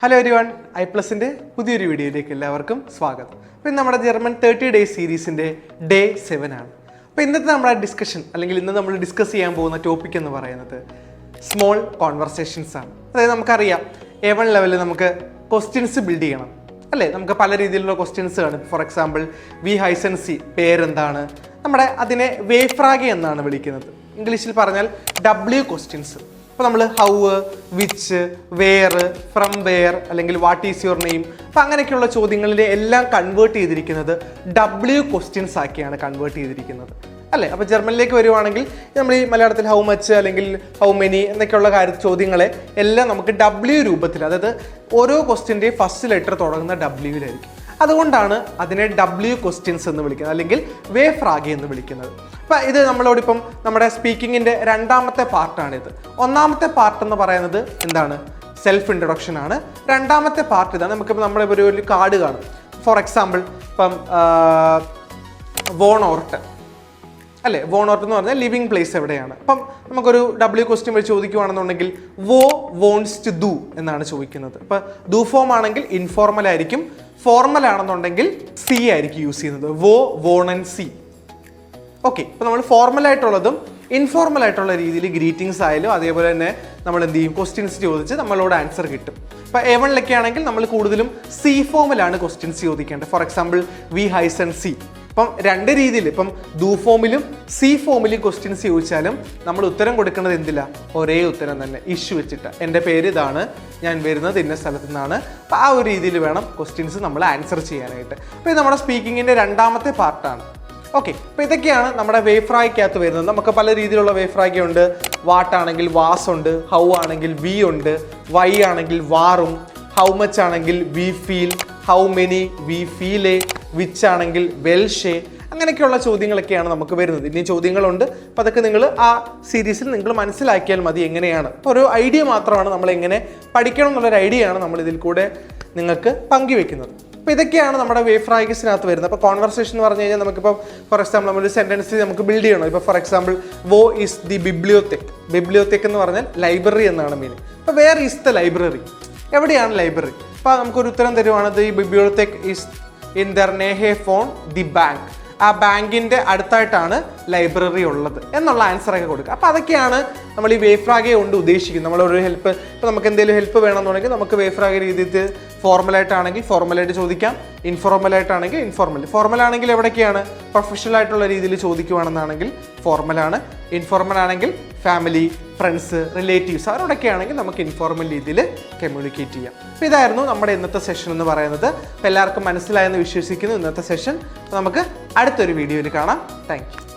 Hello everyone, ഐപ്ലസിൻ്റെ പുതിയൊരു വീഡിയോയിലേക്ക് എല്ലാവർക്കും സ്വാഗതം. അപ്പോൾ ഇന്ന് നമ്മുടെ ജർമ്മൻ 30 ഡേയ്സ് സീരീസിൻ്റെ ഡേ 7 ആണ്. അപ്പോൾ ഇന്നത്തെ നമ്മുടെ ഡിസ്കഷൻ അല്ലെങ്കിൽ ഇന്ന് നമ്മൾ ഡിസ്കസ് ചെയ്യാൻ പോകുന്ന ടോപ്പിക് എന്ന് പറയുന്നത് സ്മോൾ കോൺവെർസേഷൻസ് ആണ്. അതായത് നമുക്കറിയാം A1 ലെവലിൽ നമുക്ക് ക്വസ്റ്റ്യൻസ് ബിൽഡ് ചെയ്യണം അല്ലേ. നമുക്ക് പല രീതിയിലുള്ള ക്വസ്റ്റ്യൻസ് കാണും. ഫോർ എക്സാമ്പിൾ വി ഹൈസൻ സി പേരെന്താണ്, നമ്മുടെ അതിനെ വേഫ്രാഗെ എന്നാണ് വിളിക്കുന്നത്. ഇംഗ്ലീഷിൽ പറഞ്ഞാൽ W ക്വസ്റ്റ്യൻസ്. അപ്പോൾ നമ്മൾ how, which, where, from where അല്ലെങ്കിൽ വാട്ട് ഈസ് യുവർ നെയിം, അപ്പോൾ അങ്ങനെയൊക്കെയുള്ള ചോദ്യങ്ങളിലെ എല്ലാം കൺവേർട്ട് ചെയ്തിരിക്കുന്നത് W ക്വസ്റ്റ്യൻസ് ആക്കിയാണ് കൺവേർട്ട് ചെയ്തിരിക്കുന്നത് അല്ലേ. അപ്പോൾ ജർമ്മനിലേക്ക് വരുവാണെങ്കിൽ നമ്മൾ ഈ മലയാളത്തിൽ ഹൗ മച്ച് അല്ലെങ്കിൽ ഹൗ മെനി എന്നൊക്കെയുള്ള ചോദ്യങ്ങളെ എല്ലാം നമുക്ക് W രൂപത്തിൽ, അതായത് ഓരോ ക്വസ്റ്റ്യൻ്റെയും ഫസ്റ്റ് ലെറ്റർ തുടങ്ങുന്ന W-ലായിരിക്കും. അതുകൊണ്ടാണ് അതിനെ W ക്വസ്റ്റ്യൻസ് എന്ന് വിളിക്കുന്നത് അല്ലെങ്കിൽ വേഫ്രാഗെ എന്ന് വിളിക്കുന്നത്. അപ്പം ഇത് നമ്മളോടിപ്പം നമ്മുടെ സ്പീക്കിങ്ങിൻ്റെ രണ്ടാമത്തെ പാർട്ടാണിത്. ഒന്നാമത്തെ പാർട്ട് എന്ന് പറയുന്നത് എന്താണ്, സെൽഫ് ഇൻട്രൊഡക്ഷൻ ആണ്. രണ്ടാമത്തെ പാർട്ട് ഇതാണ്. നമുക്കിപ്പോൾ നമ്മുടെ ഒരു കാർഡ് കാണും. ഫോർ എക്സാമ്പിൾ ഇപ്പം വോണോർട്ട് അല്ലേ. വോണോർട്ട് എന്ന് പറഞ്ഞാൽ ലിവിങ് പ്ലേസ് എവിടെയാണ്. അപ്പം നമുക്കൊരു W ക്വസ്റ്റ്യൻ വെച്ച് ചോദിക്കുകയാണെന്നുണ്ടെങ്കിൽ വോ വോൺസ് ടു ഡു എന്നാണ് ചോദിക്കുന്നത്. ഇപ്പം ഡു ഫോം ആണെങ്കിൽ ഇൻഫോർമൽ ആയിരിക്കും, ഫോർമൽ ആണെന്നുണ്ടെങ്കിൽ സി ആയിരിക്കും യൂസ് ചെയ്യുന്നത്. വോ, വോൺ ആൻഡ് സി. ഓക്കെ, ഇപ്പോൾ നമ്മൾ ഫോർമൽ ആയിട്ടുള്ളതും ഇൻഫോർമൽ ആയിട്ടുള്ള രീതിയിൽ ഗ്രീറ്റിംഗ്സ് ആയാലും അതേപോലെ തന്നെ നമ്മൾ എന്ത് ചെയ്യും, ക്വസ്റ്റ്യൻസ് ചോദിച്ച് നമ്മളോട് ആൻസർ കിട്ടും. ഇപ്പോൾ A1 ആണെങ്കിൽ നമ്മൾ കൂടുതലും സി ഫോമിലാണ് ക്വസ്റ്റ്യൻസ് ചോദിക്കേണ്ടത്. For example V Haison C. ഇപ്പം രണ്ട് രീതിയിൽ, ഇപ്പം ഡു ഫോമിലും സി ഫോമിലും ക്വസ്റ്റ്യൻസ് ചോദിച്ചാലും നമ്മൾ ഉത്തരം കൊടുക്കേണ്ടത് എന്തില്ല, ഒരേ ഉത്തരം തന്നെ, ഇഷ്യൂ വെച്ചിട്ട്. എൻ്റെ പേര് ഇതാണ്, ഞാൻ വരുന്നത് ഇന്ന സ്ഥലത്തു നിന്നാണ്. അപ്പോൾ ആ ഒരു രീതിയിൽ വേണം ക്വസ്റ്റ്യൻസ് നമ്മൾ ആൻസർ ചെയ്യാനായിട്ട്. അപ്പോൾ ഇത് നമ്മുടെ സ്പീക്കിങ്ങിൻ്റെ രണ്ടാമത്തെ പാർട്ടാണ്. ഓക്കെ, അപ്പോൾ ഇതൊക്കെയാണ് നമ്മുടെ വേഫ്രാഗയ്ക്കകത്ത് വരുന്നത്. നമുക്ക് പല രീതിയിലുള്ള വേഫ്രാഗ ഉണ്ട്. വാട്ട് ആണെങ്കിൽ വാസ് ഉണ്ട്, ഹൗ ആണെങ്കിൽ വി ഉണ്ട്, വൈ ആണെങ്കിൽ വാറും, ഹൗ മച്ച് ആണെങ്കിൽ we feel, how many we feel A, which ആണെങ്കിൽ വെൽഷേ, അങ്ങനെയൊക്കെയുള്ള ചോദ്യങ്ങളൊക്കെയാണ് നമുക്ക് വരുന്നത്. ഇനി ചോദ്യങ്ങളുണ്ട്. അപ്പോൾ അതൊക്കെ നിങ്ങൾ ആ സീരീസിൽ നിങ്ങൾ മനസ്സിലാക്കിയാൽ മതി എങ്ങനെയാണ്. അപ്പോൾ ഒരു ഐഡിയ മാത്രമാണ് നമ്മൾ എങ്ങനെ പഠിക്കണം എന്നുള്ളൊരു ഐഡിയയാണ് നമ്മൾ ഇതിൽ കൂടെ നിങ്ങൾക്ക് പങ്കുവെക്കുന്നത്. അപ്പോൾ ഇതൊക്കെയാണ് നമ്മുടെ വേഫ്രാഗസിനകത്ത് വരുന്നത്. അപ്പോൾ കോൺവെർസേഷൻ എന്ന് പറഞ്ഞു കഴിഞ്ഞാൽ നമുക്കിപ്പോൾ ഫോർ എക്സാമ്പിൾ നമ്മളൊരു സെൻറ്റൻസ് നമുക്ക് ബിൽഡ് ചെയ്യണം. ഇപ്പോൾ ഫോർ എക്സാമ്പിൾ വോ ഈസ് ദി ബിബ്ലിയോതെക്. ബിബ്ലിയോതെക് എന്ന് പറഞ്ഞാൽ ലൈബ്രറി എന്നാണ് മീൻ. അപ്പോൾ വേർ ഈസ് ദ ലൈബ്രറി, എവിടെയാണ് ലൈബ്രറി? അപ്പോൾ നമുക്കൊരു ഉത്തരം തരുവാണ് ദി ബിബ്ലിയോതെക് ഈസ് ഇൻ ദർ നേഹെ ഫോൺ ദി ബാങ്ക്. ആ ബാങ്കിൻ്റെ അടുത്തായിട്ടാണ് ലൈബ്രറി ഉള്ളത് എന്നുള്ള ആൻസറൊക്കെ കൊടുക്കുക. അപ്പോൾ അതൊക്കെയാണ് നമ്മൾ ഈ വേഫ്രാഗെ കൊണ്ട് ഉദ്ദേശിക്കുന്നത്. നമ്മളൊരു ഹെൽപ്പ്, ഇപ്പോൾ നമുക്ക് എന്തെങ്കിലും ഹെൽപ്പ് വേണമെന്നുണ്ടെങ്കിൽ നമുക്ക് വേഫ്രാഗെ രീതിയിൽ ഫോർമലായിട്ടാണെങ്കിൽ ഫോർമലായിട്ട് ചോദിക്കാം, ഇൻഫോർമലായിട്ടാണെങ്കിൽ ഇൻഫോർമൽ. ഫോർമൽ ആണെങ്കിൽ എവിടേക്കാണ്, പ്രൊഫഷണൽ ആയിട്ടുള്ള രീതിയിൽ ചോദിക്കുവാണെന്നാണെങ്കിൽ ഫോർമലാണ്. ഇൻഫോർമൽ ആണെങ്കിൽ ഫാമിലി, ഫ്രണ്ട്സ്, റിലേറ്റീവ്സ് അവരോടൊക്കെ ആണെങ്കിൽ നമുക്ക് ഇൻഫോർമൽ രീതിയിൽ കമ്മ്യൂണിക്കേറ്റ് ചെയ്യാം. അപ്പോൾ ഇതായിരുന്നു നമ്മുടെ ഇന്നത്തെ സെഷൻ എന്ന് പറയുന്നത്. അപ്പോൾ എല്ലാവർക്കും മനസ്സിലായെന്ന് വിശ്വസിക്കുന്നു ഇന്നത്തെ സെഷൻ. നമുക്ക് അടുത്തൊരു വീഡിയോയിൽ കാണാം. Thank you.